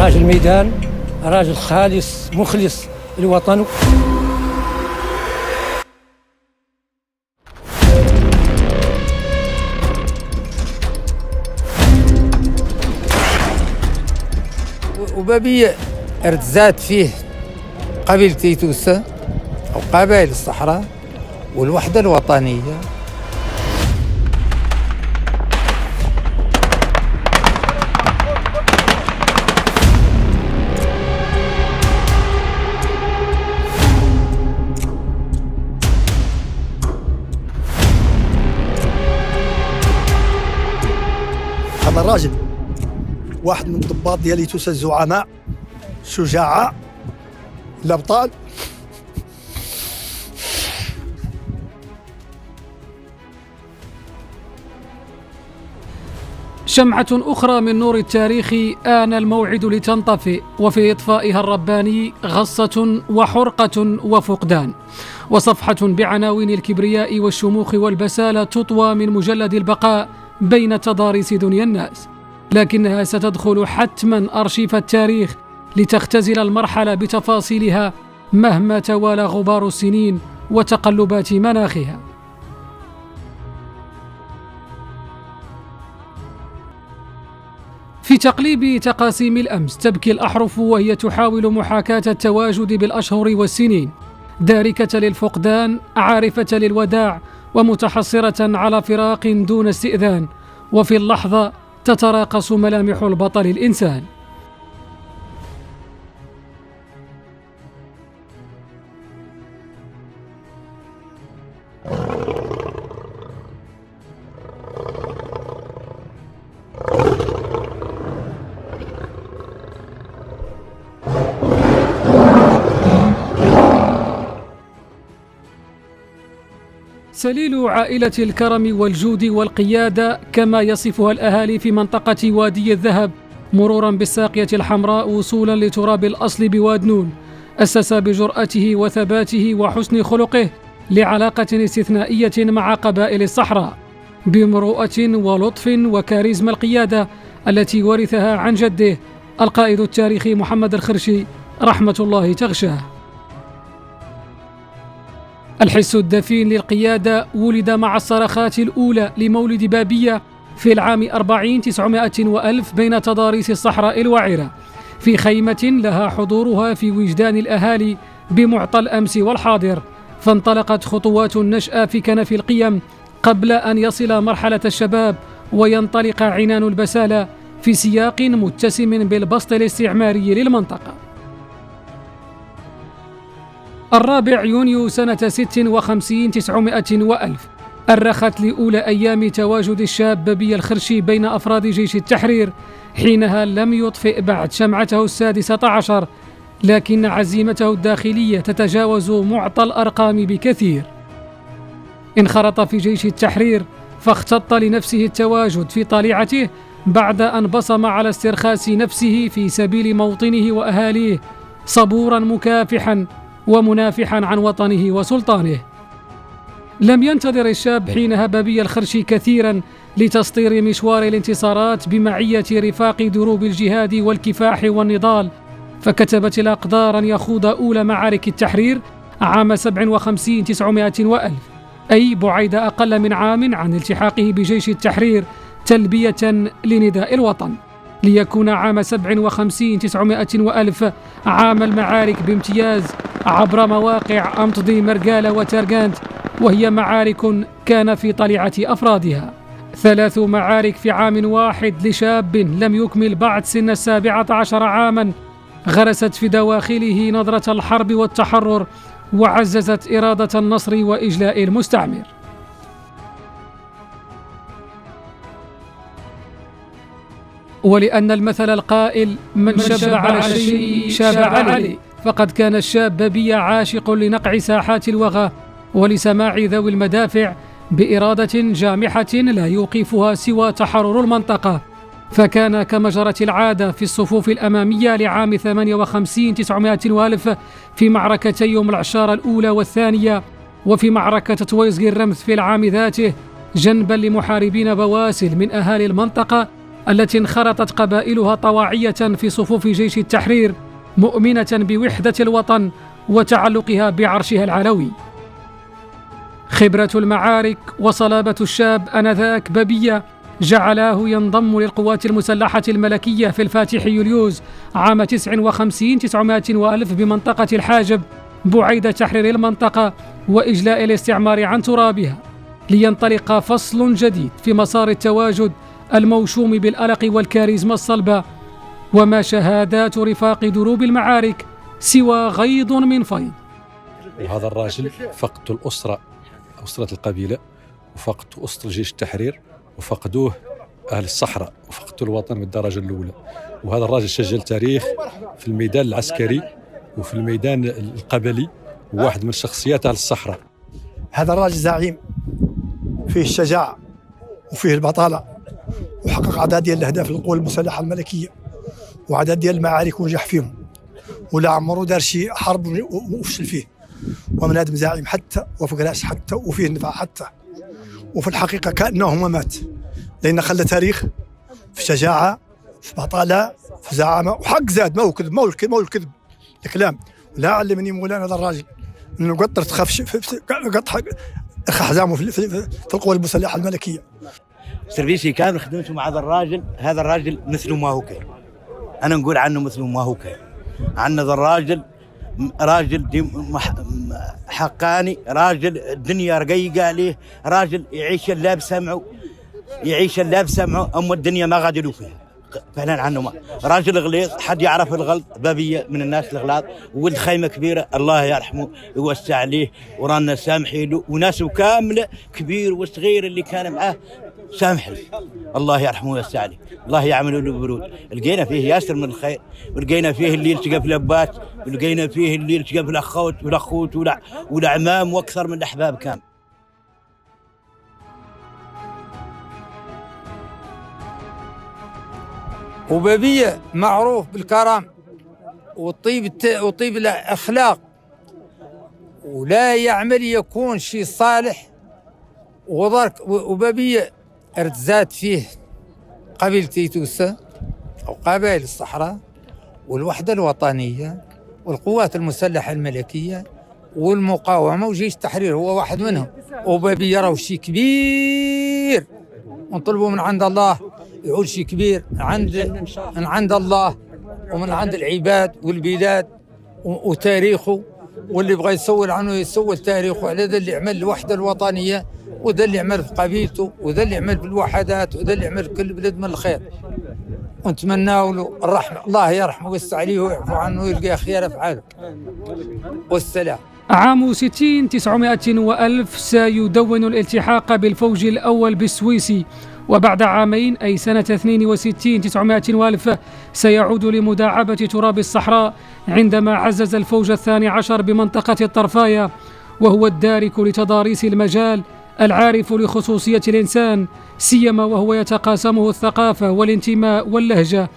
راجل ميدان، راجل خالص مخلص لوطنه. وبابية ارتزات فيه قبيلة تيتوسة أو قبائل الصحراء والوحدة الوطنية. هذا الراجل واحد من الضباط ديال توسا الزعماء، شجاعة، الأبطال. شمعة أخرى من نور التاريخ آن الموعد لتنطفئ، وفي إطفائها الرباني غصة وحرقة وفقدان، وصفحة بعناوين الكبرياء والشموخ والبسالة تطوى من مجلد البقاء بين تضاريس دنيا الناس، لكنها ستدخل حتما أرشيف التاريخ لتختزل المرحلة بتفاصيلها مهما توالى غبار السنين وتقلبات مناخها. في تقليب تقاسيم الأمس تبكي الأحرف وهي تحاول محاكاة التواجد بالأشهر والسنين، داركة للفقدان، عارفة للوداع، ومتحسرة على فراق دون استئذان، وفي اللحظة تتراقص ملامح البطل الإنسان. سليل عائلة الكرم والجود والقيادة كما يصفها الأهالي في منطقة وادي الذهب، مرورا بالساقية الحمراء وصولا لتراب الأصل بواد نون، أسس بجرأته وثباته وحسن خلقه لعلاقة استثنائية مع قبائل الصحراء، بمروءة ولطف وكاريزما القيادة التي ورثها عن جده القائد التاريخي محمد الخرشي رحمة الله تغشاه. الحس الدفين للقيادة ولد مع الصرخات الأولى لمولد بابية في العام 40900 وألف بين تضاريس الصحراء الوعرة، في خيمة لها حضورها في وجدان الأهالي بمعطى الأمس والحاضر، فانطلقت خطوات النشأة في كنف القيم قبل أن يصل مرحلة الشباب وينطلق عنان البسالة في سياق متسم بالبسط الاستعماري للمنطقة. 4 يونيو سنة 56 900 وألف أرخت لأولى أيام تواجد الشاب بابية الخرشي بين أفراد جيش التحرير، حينها لم يطفئ بعد شمعته 16، لكن عزيمته الداخلية تتجاوز معطى الأرقام بكثير. انخرط في جيش التحرير فاختط لنفسه التواجد في طليعته بعد أن بصم على استرخاص نفسه في سبيل موطنه وأهاليه، صبورا مكافحا ومنافحا عن وطنه وسلطانه. لم ينتظر الشاب حينها بابية الخرشي كثيرا لتسطير مشوار الانتصارات بمعية رفاق دروب الجهاد والكفاح والنضال، فكتبت الأقدار أن يخوض أولى معارك التحرير عام 57 900 وألف، أي بعيد أقل من عام عن التحاقه بجيش التحرير تلبية لنداء الوطن، ليكون عام 57 900 وألف عام المعارك بامتياز عبر مواقع أمطدي مرقالة وترقانت، وهي معارك كان في طليعة أفرادها 3 معارك في عام واحد لشاب لم يكمل بعد سن 17 عاما، غرست في دواخله نظرة الحرب والتحرر وعززت إرادة النصر وإجلاء المستعمر. ولأن المثل القائل من شب على الشيء شاب عليه، فقد كان الشاب بابية عاشق لنقع ساحات الوغى ولسماع ذوي المدافع بإرادة جامحة لا يوقفها سوى تحرر المنطقة، فكان كما جرت العادة في الصفوف الأمامية لعام 58 900 وألف في معركتي يوم العشارة الأولى والثانية، وفي معركة طويزغي الرمث في العام ذاته، جنبا لمحاربين بواسل من أهالي المنطقة التي انخرطت قبائلها طواعية في صفوف جيش التحرير، مؤمنة بوحدة الوطن وتعلقها بعرشها العلوي. خبرة المعارك وصلابة الشاب آنذاك بابية جعلاه ينضم للقوات المسلحة الملكية في الفاتح يوليوز عام 59-900 وألف بمنطقة الحاجب بعيد تحرير المنطقة وإجلاء الاستعمار عن ترابها، لينطلق فصل جديد في مسار التواجد الموشوم بالألق والكاريزما الصلبة. وما شهادات رفاق دروب المعارك سوى غيض من فيض. وهذا الراجل فقدت الأسرة، أسرة القبيلة، وفقدت أسرة جيش التحرير، وفقدوه أهل الصحراء، وفقدوا الوطن من الدرجة الأولى. وهذا الراجل سجل تاريخ في الميدان العسكري وفي الميدان القبلي، وواحد من شخصيات أهل الصحراء. هذا الراجل زعيم فيه الشجاعة وفيه البطالة، وحقق عدد ديال الأهداف للقوى المسلحة الملكية، وعدد ديال المعارك ونجح فيهم، ولا عمره دار شي حرب وفشل فيه. ومن آدم زعيم حتى وفي قراش حتى وفيه النفع حتى، وفي الحقيقة كأنه ما مات، لأن خلى تاريخ في شجاعة، في بطالة، في زعامة، وحق زاد. ما هو كذب، ما هو الكذب الكلام. لا علمني مولانا هذا الراجل انه قطر تخافش قطع حزامه في القوى المسلحة الملكية. سيرفيسي كامل خدمته مع هذا الراجل مثل ما هو كان. أنا نقول عنه مثل ما هو كان. عن هذا الراجل راجل حقاني، راجل الدنيا رقيقة عليه، راجل يعيش اللي بسمعه أما الدنيا ما غادي له فيها. فعلا عنه ما راجل غليظ، حد يعرف الغلط. بابية من الناس الغلاط، ولد خيمة كبيرة الله يرحمه يوسع عليه، ورانا سامحين له، وناسه كاملة كبير وصغير اللي كان معاه سامح له، الله يرحمه ويوسع عليه، الله يعمل له برود. لقينا فيه ياسر من الخير، ولقينا فيه اللي يلتقى في الابات، ولقينا فيه اللي يلتقى في الاخوت والعمام واكثر من الاحباب كان. وبابية معروف بالكرم وطيب الأخلاق، ولا يعمل يكون شيء صالح وضرك. وبابية ارتزات فيه قبيلة تيتوسة أو قبائل الصحراء والوحدة الوطنية والقوات المسلحة الملكية والمقاومة وجيش التحرير، هو واحد منهم. وبابية راهو شيء كبير، ونطلبوا من عند الله يعود شيء كبير من عند الله ومن عند العباد والبلاد وتاريخه. واللي بغى يسول عنه يسول تاريخه على ذا اللي عمل الوحدة الوطنية، وذا اللي عمل في قبيلته، وذا اللي عمل في الوحدات، وذا اللي عمل في كل بلد من الخير. ونتمنى له الرحمة، الله يرحمه ويستر عليه ويعفو عنه ويلقى خير أفعاله. والسلام. عام 60-900 وألف سيدون الالتحاق بالفوج الأول بالسويسي، وبعد عامين أي سنة 62-900 وألف سيعود لمداعبة تراب الصحراء عندما عزز الفوج 12 بمنطقة الطرفاية، وهو الدارك لتضاريس المجال العارف لخصوصية الإنسان، سيما وهو يتقاسمه الثقافة والانتماء واللهجة.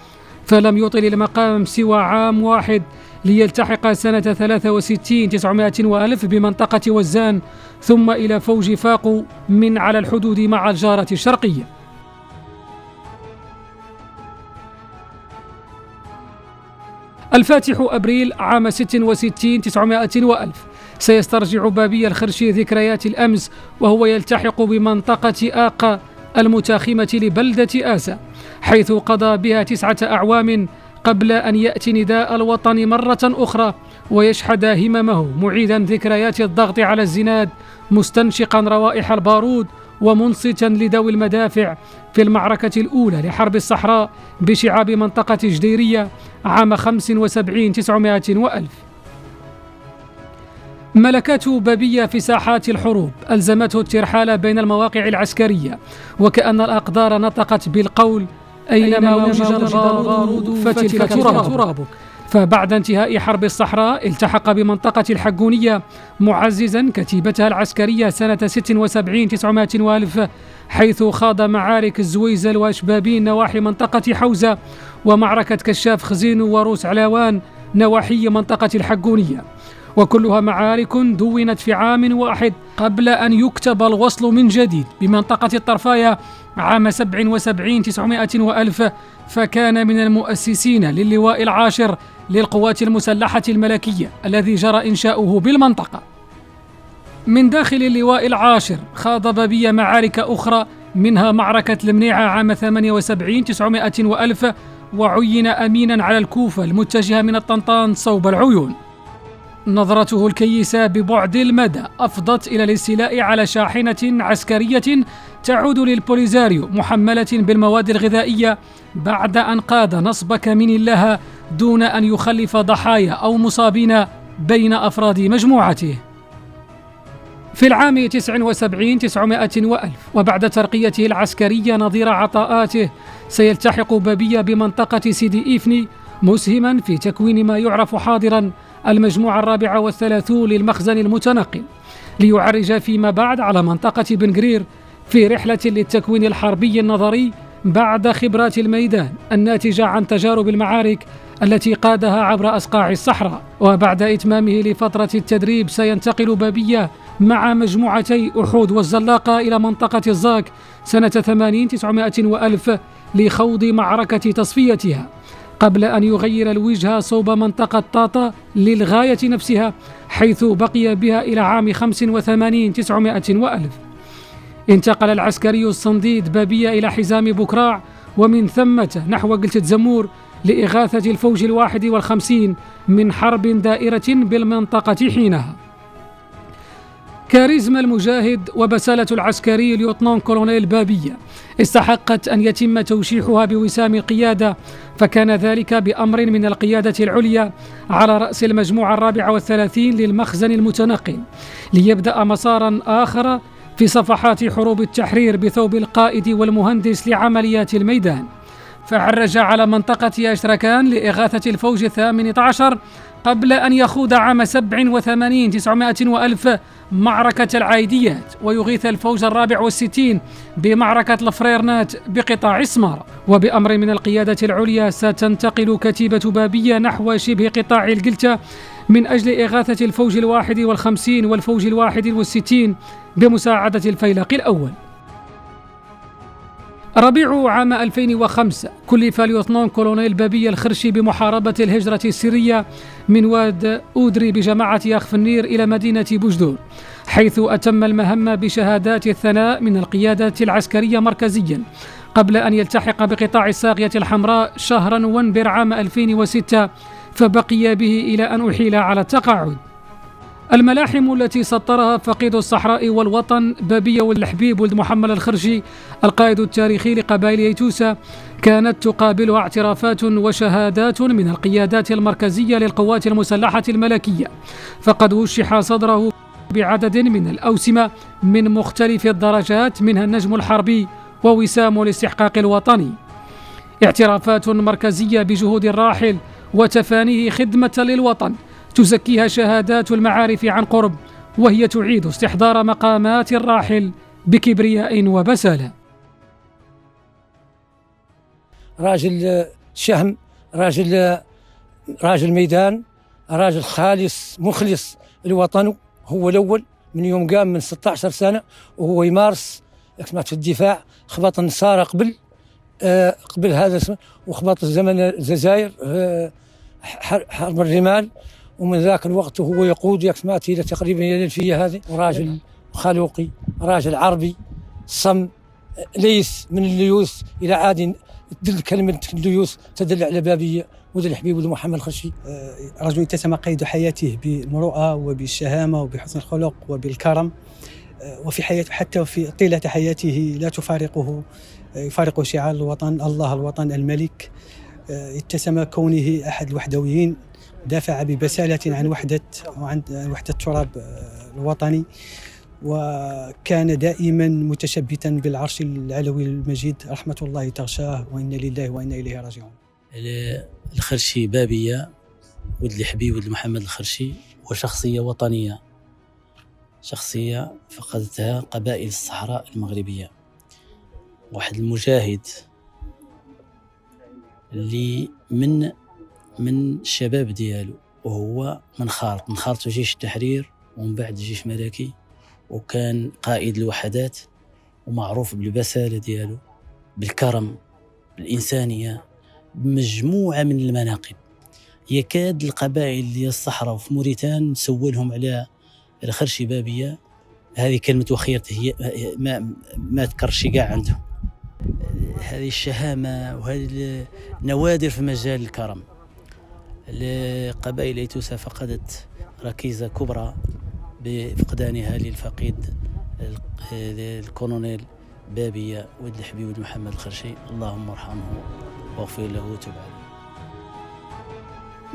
فلم يطل المقام سوى عام واحد ليلتحق سنة 63-900 وألف بمنطقة وزان، ثم إلى فوج فاقو من على الحدود مع الجارة الشرقية. الفاتح أبريل عام 66-900 وألف سيسترجع بابية الخرشي ذكريات الأمس، وهو يلتحق بمنطقة آقا المتاخمة لبلدة آسا، حيث قضى بها 9 أعوام قبل أن يأتي نداء الوطن مرة أخرى ويشحذ هممه، معيدا ذكريات الضغط على الزناد، مستنشقا روائح البارود ومنصتا لدوي المدافع في المعركة الأولى لحرب الصحراء بشعاب منطقة جديرية عام 75-900 وألف. ملكات بابية في ساحات الحروب ألزمته الترحال بين المواقع العسكرية، وكأن الأقدار نطقت بالقول: أينما وجد البارود فتلك ترابك. فبعد انتهاء حرب الصحراء التحق بمنطقة الحقونية معززا كتيبتها العسكرية سنة 76-900 وألف، حيث خاض معارك الزويزل وأشبابين نواحي منطقة حوزة، ومعركة كشاف خزين وروس علاوان نواحي منطقة الحقونية، وكلها معارك دونت في عام واحد قبل أن يكتب الوصل من جديد بمنطقة الطرفاية عام 77 900 وألف، فكان من المؤسسين للواء العاشر للقوات المسلحة الملكية الذي جرى إنشاؤه بالمنطقة. من داخل اللواء العاشر خاض بابية معارك أخرى، منها معركة المنيعة عام 78 900 وألف، وعين أمينا على الكوفة المتجهة من الطنطان صوب العيون. نظرته الكيسة ببعد المدى أفضت إلى الاستيلاء على شاحنة عسكرية تعود للبوليزاريو محملة بالمواد الغذائية بعد أن قاد نصب كمين لها دون أن يخلف ضحايا أو مصابين بين أفراد مجموعته. في العام 79 900 وألف، وبعد ترقيته العسكرية نظير عطاءاته، سيلتحق بابية بمنطقة سيدي إيفني، مسهما في تكوين ما يعرف حاضرا المجموعة 34 للمخزن المتنقل، ليعرج فيما بعد على منطقة بن قرير في رحلة للتكوين الحربي النظري بعد خبرات الميدان الناتجة عن تجارب المعارك التي قادها عبر أصقاع الصحراء. وبعد إتمامه لفترة التدريب سينتقل بابية مع مجموعتي أحود والزلاقة إلى منطقة الزاك سنة 80 900 وألف لخوض معركة تصفيتها، قبل أن يغير الوجهة صوب منطقة طاطا للغاية نفسها، حيث بقي بها إلى عام 85 900 وألف. انتقل العسكري الصنديد بابية إلى حزام بكراع، ومن ثمة نحو قلة زمور لإغاثة الفوج 51 من حرب دائرة بالمنطقة حينها. كاريزما المجاهد وبسالة العسكري اليوتنان كولونيل بابية استحقت أن يتم توشيحها بوسام القيادة، فكان ذلك بأمر من القيادة العليا على رأس المجموعة 34 للمخزن المتنقل، ليبدأ مسارا آخر في صفحات حروب التحرير بثوب القائد والمهندس لعمليات الميدان. فعرج على منطقة أشتركان لإغاثة الفوج 18 قبل أن يخوض عام 87 900 وألف معركة العايديات، ويغيث الفوج 64 بمعركة الفريرنات بقطاع سمارة. وبأمر من القيادة العليا ستنتقل كتيبة بابية نحو شبه قطاع القلتة من أجل إغاثة الفوج 51 والفوج 61 بمساعدة الفيلق الأول. ربيع عام 2005 كلف اليوتنان كولونيل بابية الخرشي بمحاربة الهجرة السرية من واد أودري بجماعة يخفنير إلى مدينة بوجدور، حيث أتم المهمة بشهادات الثناء من القيادة العسكرية مركزيا، قبل أن يلتحق بقطاع الساقية الحمراء شهر نوفمبر عام 2006، فبقي به إلى أن أحيل على التقاعد. الملاحم التي سطرها فقيد الصحراء والوطن بابية والحبيب ولد محمد الخرشي القائد التاريخي لقبائل ييتوسا كانت تقابلها اعترافات وشهادات من القيادات المركزية للقوات المسلحة الملكية، فقد وشح صدره بعدد من الأوسمة من مختلف الدرجات، منها النجم الحربي ووسام الاستحقاق الوطني. اعترافات مركزية بجهود الراحل وتفانيه خدمة للوطن تزكيها شهادات المعارف عن قرب، وهي تعيد استحضار مقامات الراحل بكبرياء وبسالة. راجل شهم، راجل ميدان، راجل خالص مخلص لوطنه. هو الأول من يوم قام من 16 سنة وهو يمارس في الدفاع. خبط النصارى قبل هذا، وخبط الزمن الجزائر حرب الرمال، ومن ذاك الوقت هو يقود إلى تقريبا الألفية هذه. وراجل خلوقي، راجل عربي صم، ليس من الليوث إلى عاد تدل كلمة الليوث تدل على بابية وذا الحبيب وذا محمد الخرشي. رجل اتسم قيد حياته بالمروءة وبالشهامة وبحسن الخلق وبالكرم، وفي حياته حتى في طيلة حياته لا يفارق شعار الوطن، الله الوطن الملك. اتسم كونه أحد الوحدويين، دافع ببسالة عن وحدة التراب الوطني، وكان دائما متشبتا بالعرش العلوي المجيد، رحمة الله تغشاه، وإنا لله وإنا إليه راجعون. الخرشي بابية ولد الحبيب ولد محمد الخرشي، وشخصية وطنية، شخصية فقدتها قبائل الصحراء المغربية، واحد المجاهد اللي من الشباب ديالو، وهو من خالط جيش التحرير ومن بعد جيش ملكي، وكان قائد الوحدات ومعروف بالبسالة ديالو، بالكرم، بالإنسانية، بمجموعة من المناقب. يكاد القبائل ديال الصحراء في موريتان نسولهم على الخرشي بابية، هذه كلمة وخيرته هي ما تكرش كاع عندهم. هذه الشهامة وهذه النوادر في مجال الكرم. القبائل ايتوسا فقدت ركيزة كبرى بفقدانها للفقيد الكولونيل بابية ولد الحبيب ولد محمد الخرشي، اللهم ارحمه واغفر له وتب عليه.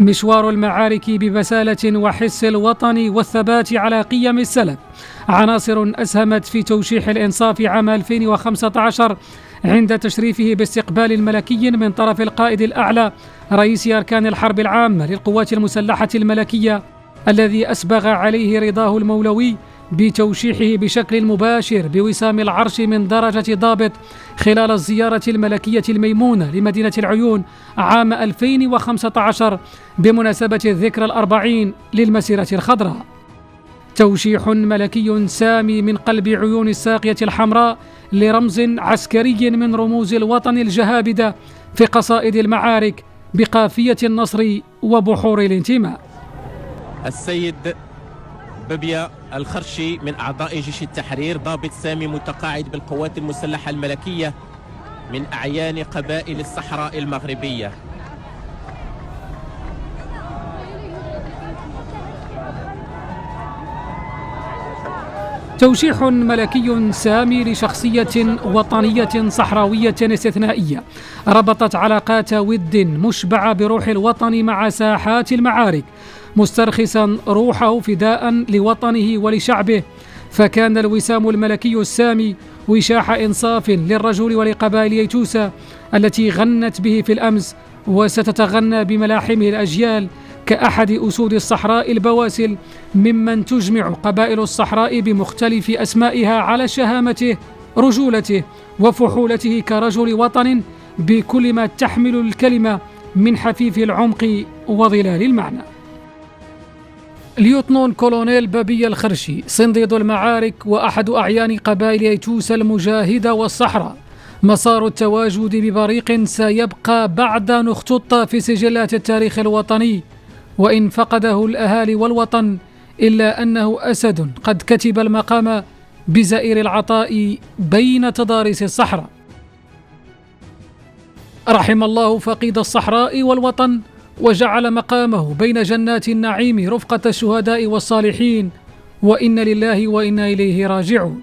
مشوار المعارك ببسالة وحس الوطن والثبات على قيم السلف عناصر أسهمت في توشيح الإنصاف عام 2015 عند تشريفه باستقبال ملكي من طرف القائد الأعلى رئيس أركان الحرب العامة للقوات المسلحة الملكية، الذي أسبغ عليه رضاه المولوي بتوشيحه بشكل مباشر بوسام العرش من درجة ضابط خلال الزيارة الملكية الميمونة لمدينة العيون عام 2015 بمناسبة الذكرى 40 للمسيرة الخضراء. توشيح ملكي سامي من قلب عيون الساقية الحمراء لرمز عسكري من رموز الوطن الجهابدة في قصائد المعارك بقافية النصر وبحور الانتماء. السيد بابية الخرشي من أعضاء جيش التحرير، ضابط سامي متقاعد بالقوات المسلحة الملكية من أعيان قبائل الصحراء المغربية. توشيح ملكي سامي لشخصية وطنية صحراوية استثنائية ربطت علاقات ود مشبعة بروح الوطن مع ساحات المعارك، مسترخصا روحه فداء لوطنه ولشعبه. فكان الوسام الملكي السامي وشاح إنصاف للرجل ولقبائل ايتوسا التي غنت به في الأمس وستتغنى بملاحمه الأجيال كأحد أسود الصحراء البواسل، ممن تجمع قبائل الصحراء بمختلف أسمائها على شهامته، رجولته وفحولته كرجل وطن بكل ما تحمل الكلمة من حفيف العمق وظلال المعنى. ليوتنون كولونيل بابية الخرشي صنديد المعارك وأحد أعيان قبائل ايتوسا المجاهدة والصحراء، مسار التواجد ببريق سيبقى بعد أن اختط في سجلات التاريخ الوطني، وإن فقده الأهالي والوطن إلا أنه أسد قد كتب المقام بزائر العطاء بين تضاريس الصحراء. رحم الله فقيد الصحراء والوطن وجعل مقامه بين جنات النعيم رفقة الشهداء والصالحين، وإن لله وإنا إليه راجعون.